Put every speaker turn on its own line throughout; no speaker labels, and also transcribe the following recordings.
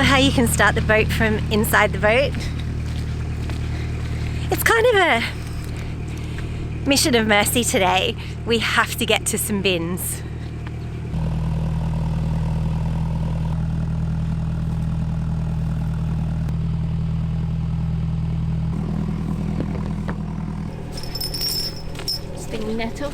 how you can start the boat from inside the boat? It's kind of a mission of mercy today. We have to get to some bins.
Stinging nettle.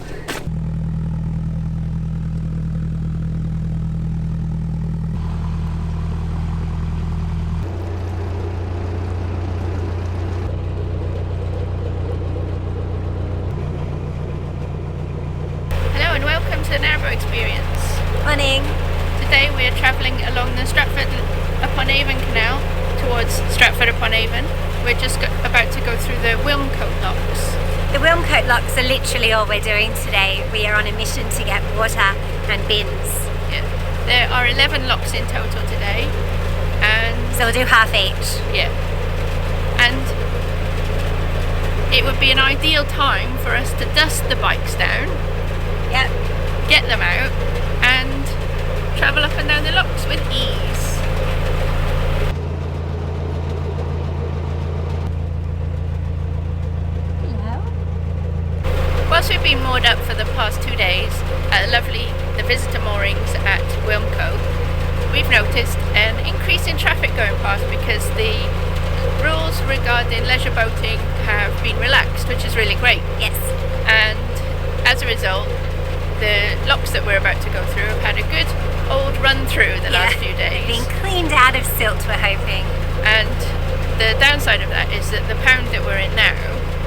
Hello and welcome to the Narrowboat Experience.
Morning.
Today we are travelling along the Stratford Upon Avon Canal towards Stratford Upon Avon. We're just about to go through the Wilmcote locks.
The Wilmcote locks are literally all we're doing today. We are on a mission to get water and bins.
Yeah. There are 11 locks in total today, and
So we'll do half each.
yeah, and it would be an ideal time for us to dust the bikes down,
Yep.
get them out, and travel up and down the locks with ease. Whilst we've been moored up for the past 2 days at the visitor moorings at Wilmcote, we've noticed an increase in traffic going past because the rules regarding leisure boating have been relaxed, which is really great.
Yes.
And as a result, the locks that we're about to go through have had a good old run through the last few days.
Being cleaned out of silt, we're hoping.
And the downside of that is that the pound that we're in now,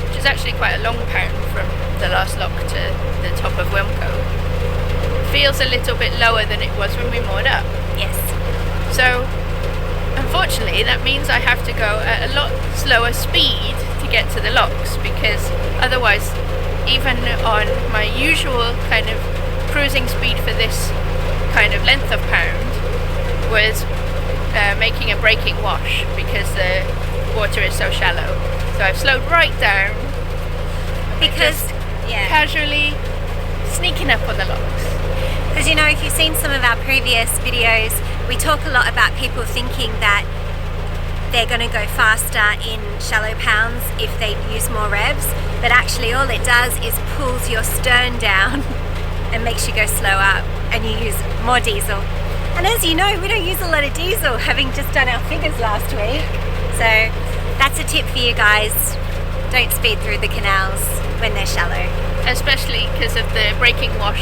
which is actually quite a long pound from the last lock to the top of Wilmcote, feels a little bit lower than it was when we moored up.
Yes.
So unfortunately that means I have to go at a lot slower speed to get to the locks, because otherwise, even on my usual kind of cruising speed for this kind of length of pound, was making a breaking wash because the water is so shallow. So I've slowed right down
Because,
casually sneaking up on the locks.
Because you know, if you've seen some of our previous videos, we talk a lot about people thinking that they're going to go faster in shallow pounds if they use more revs, but actually all it does is pulls your stern down and makes you go slower, and you use more diesel. And as you know, we don't use a lot of diesel, having just done our figures last week. So that's a tip for you guys. Don't speed through the canals when they're shallow.
Especially because of the breaking wash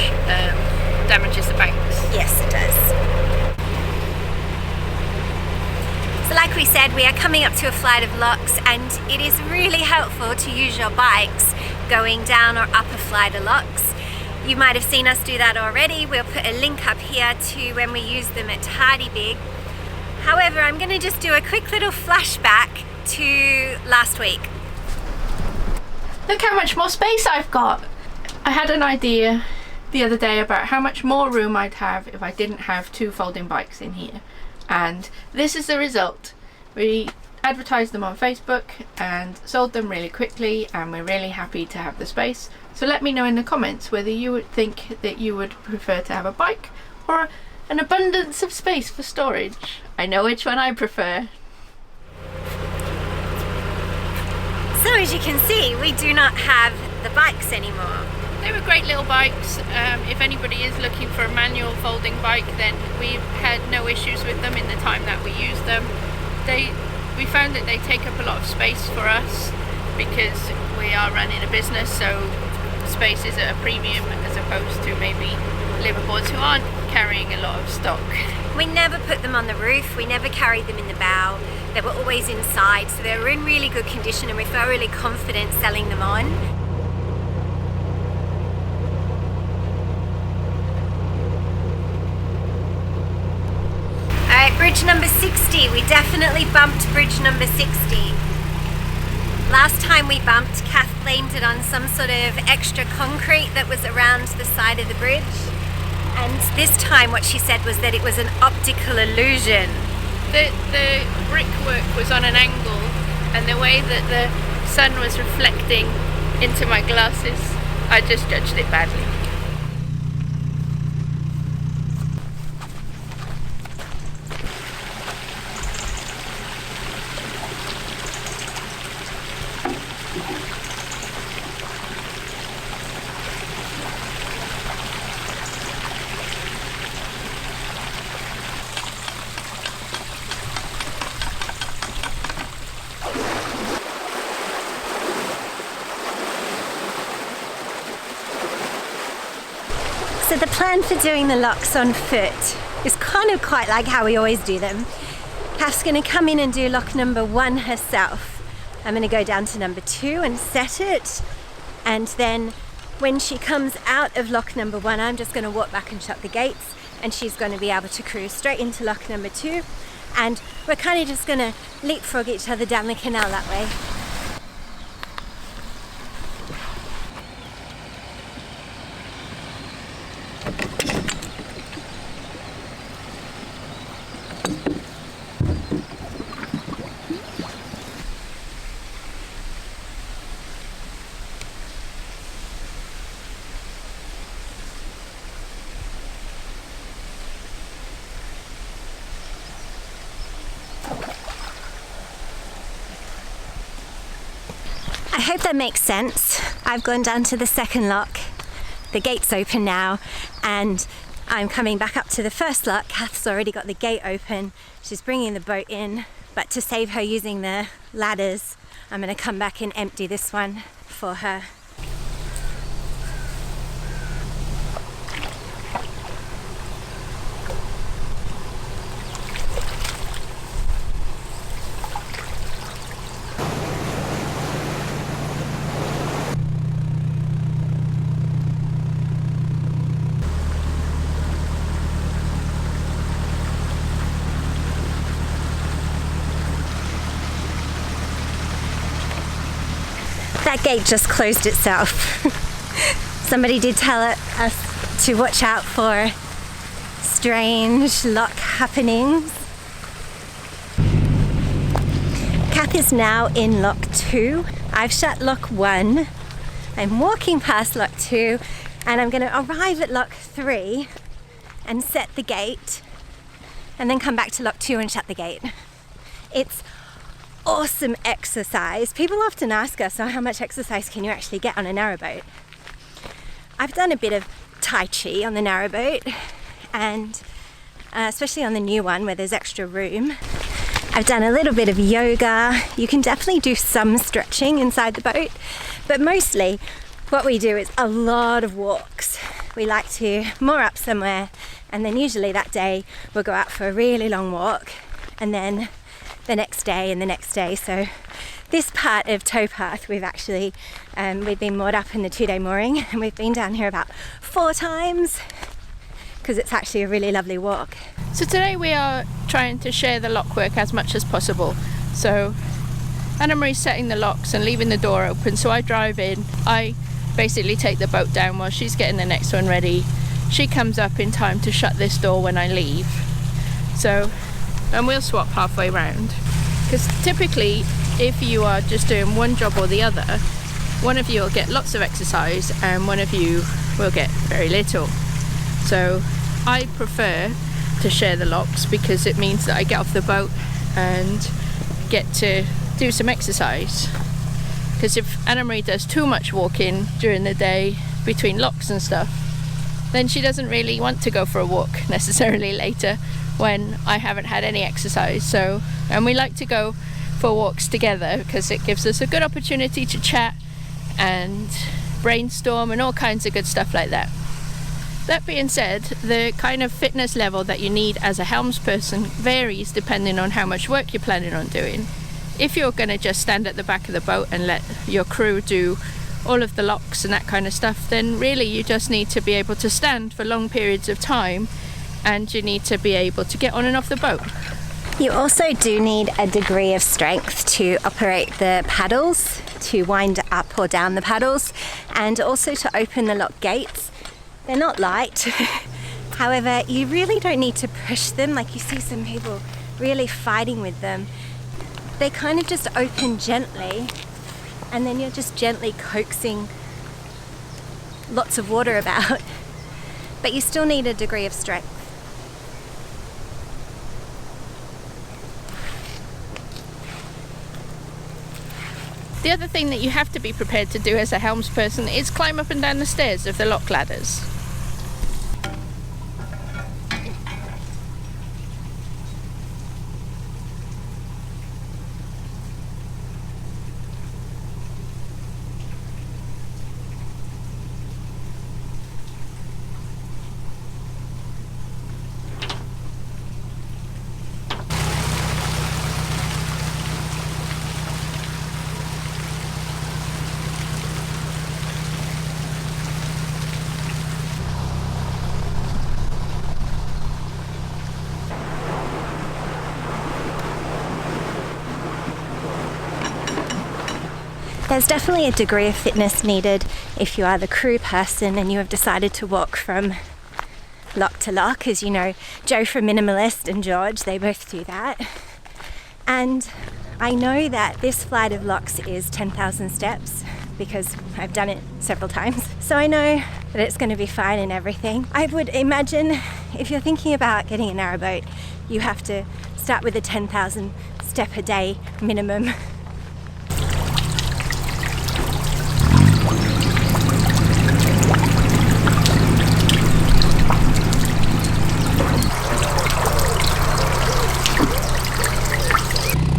damages the banks.
Yes, it does. So like we said, we are coming up to a flight of locks, and it is really helpful to use your bikes going down or up a flight of locks. You might have seen us do that already. We'll put a link up here to when we use them at Hardy Big. However, I'm going to just do a quick little flashback to last week.
Look how much more space I've got. I had an idea the other day about how much more room I'd have if I didn't have two folding bikes in here, and this is the result. We advertised them on Facebook and sold them really quickly, and we're really happy to have the space. So let me know in the comments whether you would think that you would prefer to have a bike or an abundance of space for storage. I know which one I prefer.
So as you can see, we do not have the bikes anymore.
They were great little bikes. If anybody is looking for a manual folding bike, then we've had no issues with them in the time that we use them. We found that they take up a lot of space for us because we are running a business, so space is at a premium as opposed to maybe liveaboards who aren't carrying a lot of stock.
We never put them on the roof, we never carried them in the bow. They were always inside, so they were in really good condition, and we felt really confident selling them on. Alright, bridge number 60. We definitely bumped bridge number 60. Last time we bumped, Kath blamed it on some sort of extra concrete that was around the side of the bridge. And this time what she said was that it was an optical illusion.
The brickwork was on an angle, and the way that the sun was reflecting into my glasses, I just judged it badly.
So the plan for doing the locks on foot is kind of quite like how we always do them. Kath's going to come in and do lock number 1 herself. I'm going to go down to number 2 and set it, and then when she comes out of lock number 1, I'm just going to walk back and shut the gates, and she's going to be able to cruise straight into lock number 2, and we're kind of just going to leapfrog each other down the canal that way. I hope that makes sense. I've gone down to the second lock. The gate's open now, and I'm coming back up to the first lock. Kath's already got the gate open. She's bringing the boat in, but to save her using the ladders, I'm going to come back and empty this one for her. That gate just closed itself. Somebody did tell us to watch out for strange lock happenings. Kath is now in lock 2. I've shut lock 1. I'm walking past lock 2, and I'm going to arrive at lock 3 and set the gate, and then come back to lock 2 and shut the gate. It's awesome exercise. People often ask us, so how much exercise can you actually get on a narrowboat? I've done a bit of Tai Chi on the narrowboat, and especially on the new one where there's extra room. I've done a little bit of yoga. You can definitely do some stretching inside the boat, but mostly what we do is a lot of walks. We like to moor up somewhere, and then usually that day we'll go out for a really long walk, and then the next day and the next day. So this part of towpath, we've been moored up in the 2-day mooring, and we've been down here about 4 times because it's actually a really lovely walk.
So today we are trying to share the lock work as much as possible. So Anna Marie's setting the locks and leaving the door open, so I drive in. I basically take the boat down while she's getting the next one ready. She comes up in time to shut this door when I leave. And we'll swap halfway round, because typically if you are just doing one job or the other, one of you will get lots of exercise and one of you will get very little. So I prefer to share the locks because it means that I get off the boat and get to do some exercise. Because if Anna Marie does too much walking during the day between locks and stuff, then she doesn't really want to go for a walk necessarily later when I haven't had any exercise. And we like to go for walks together because it gives us a good opportunity to chat and brainstorm and all kinds of good stuff like that. That being said, the kind of fitness level that you need as a helmsperson varies depending on how much work you're planning on doing. If you're going to just stand at the back of the boat and let your crew do all of the locks and that kind of stuff, then really you just need to be able to stand for long periods of time, and you need to be able to get on and off the boat.
You also do need a degree of strength to operate the paddles, to wind up or down the paddles, and also to open the lock gates. They're not light. However, you really don't need to push them like you see some people really fighting with them. They kind of just open gently, and then you're just gently coaxing lots of water about. But you still need a degree of strength.
The other thing that you have to be prepared to do as a helmsperson is climb up and down the stairs of the lock ladders.
There's definitely a degree of fitness needed if you are the crew person and you have decided to walk from lock to lock. As you know, Joe from Minimalist and George, they both do that. And I know that this flight of locks is 10,000 steps because I've done it several times. So I know that it's going to be fine and everything. I would imagine if you're thinking about getting a narrowboat, you have to start with a 10,000 step a day minimum.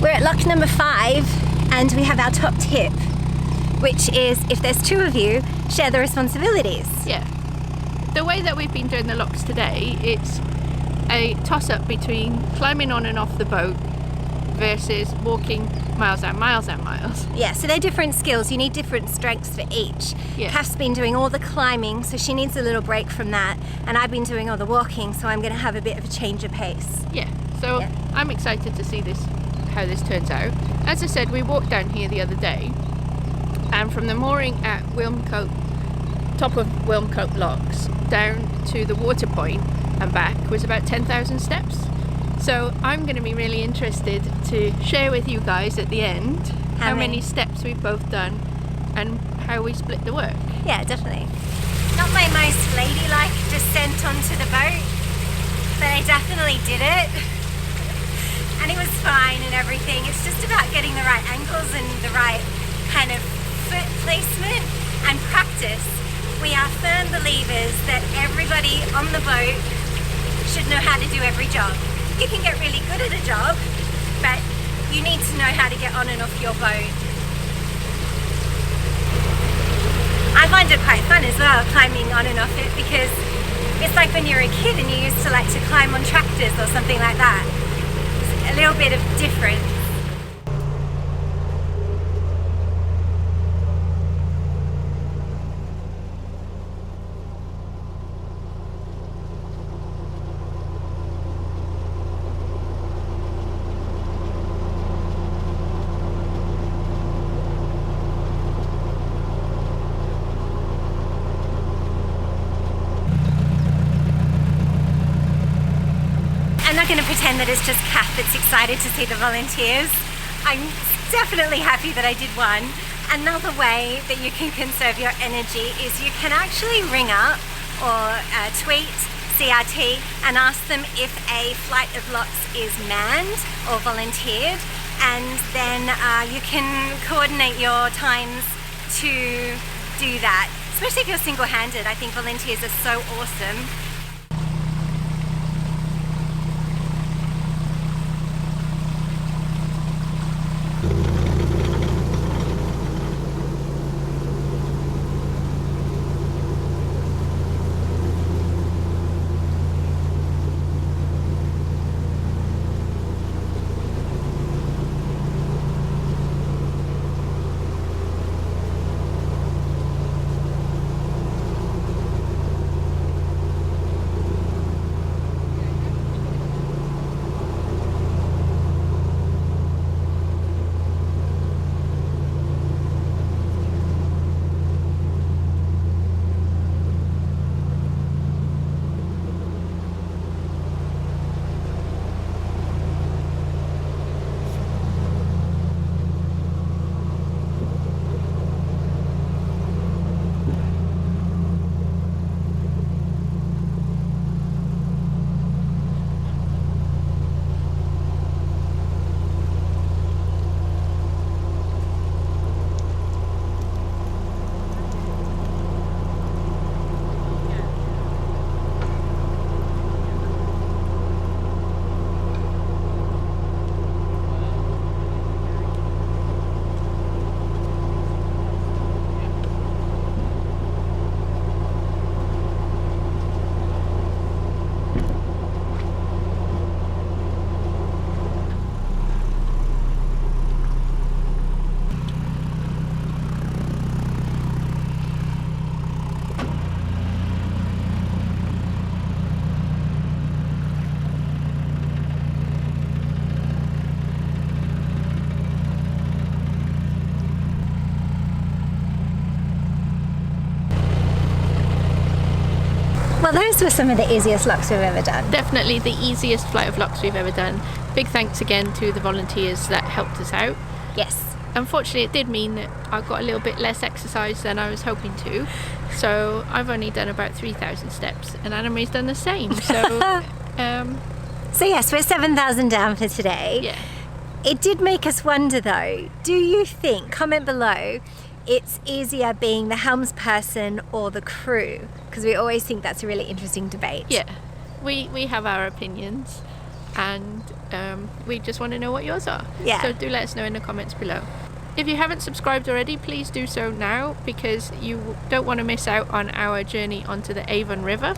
We're at lock number 5 and we have our top tip, which is if there's 2 of you, share the responsibilities.
Yeah. The way that we've been doing the locks today, it's a toss-up between climbing on and off the boat versus walking miles and miles and miles.
Yeah, so they're different skills. You need different strengths for each.
Yeah.
Kath's been doing all the climbing, so she needs a little break from that. And I've been doing all the walking, so I'm going to have a bit of a change of pace.
Yeah, so
Yeah.
I'm excited to see how this turns out. As I said, we walked down here the other day, and from the mooring at Wilmcote, top of Wilmcote locks, down to the water point and back was about 10,000 steps. So I'm going to be really interested to share with you guys at the end how many steps we've both done and how we split the work.
Yeah, definitely. Not my most ladylike descent onto the boat, but I definitely did it. And it was fine and everything. It's just about getting the right angles and the right kind of foot placement and practice. We are firm believers that everybody on the boat should know how to do every job. You can get really good at a job, but you need to know how to get on and off your boat. I find it quite fun as well, climbing on and off it, because it's like when you're a kid and you used to like to climb on tractors or something like that. It's a little bit of difference. I'm not going to pretend that it's just Kath that's excited to see the volunteers. I'm definitely happy that I did one. Another way that you can conserve your energy is you can actually ring up or tweet CRT and ask them if a flight of locks is manned or volunteered, and then you can coordinate your times to do that. Especially if you're single-handed, I think volunteers are so awesome. were some of the easiest locks we've ever done.
Definitely the easiest flight of locks we've ever done. Big thanks again to the volunteers that helped us out.
Yes.
Unfortunately, it did mean that I got a little bit less exercise than I was hoping to. So I've only done about 3,000 steps, and Anna-Marie's done the same. So,
so yes, we're 7,000 down for today.
yeah.
It did make us wonder though, do you think, comment below, it's easier being the helmsperson or the crew? Because we always think that's a really interesting debate.
Yeah, we have our opinions, and we just want to know what yours are.
Yeah.
So do let us know in the comments below. If you haven't subscribed already, please do so now, because you don't want to miss out on our journey onto the Avon River.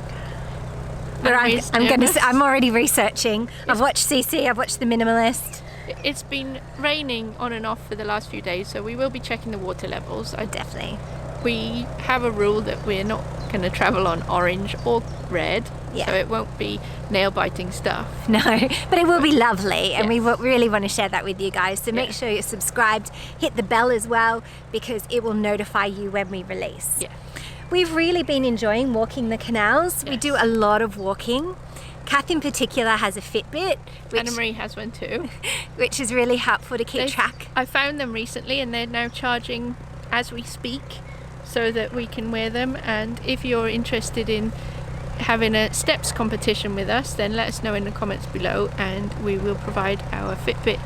I'm already researching. I've watched CC, I've watched The Minimalist.
It's been raining on and off for the last few days, so we will be checking the water levels.
Definitely.
We have a rule that we're not going to travel on orange or red,
Yeah.
so it won't be nail-biting stuff.
No, but it will be lovely, and we
Yes.
really want to share that with you guys. So make sure you're subscribed, hit the bell as well, because it will notify you when we release.
Yeah.
We've really been enjoying walking the canals. We
Yes.
do a lot of walking. Kath in particular has a Fitbit,
Anna-Marie has one too.
which is really helpful to keep
They-
track.
I found them recently, and they're now charging as we speak, so that we can wear them. And if you're interested in having a steps competition with us, then let us know in the comments below, and we will provide our Fitbit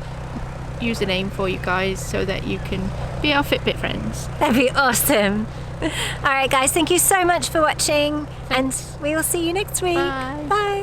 username for you guys so that you can be our Fitbit friends.
That'd be awesome. All right, guys, thank you so much for watching, and we will see you next week.
Bye.
Bye.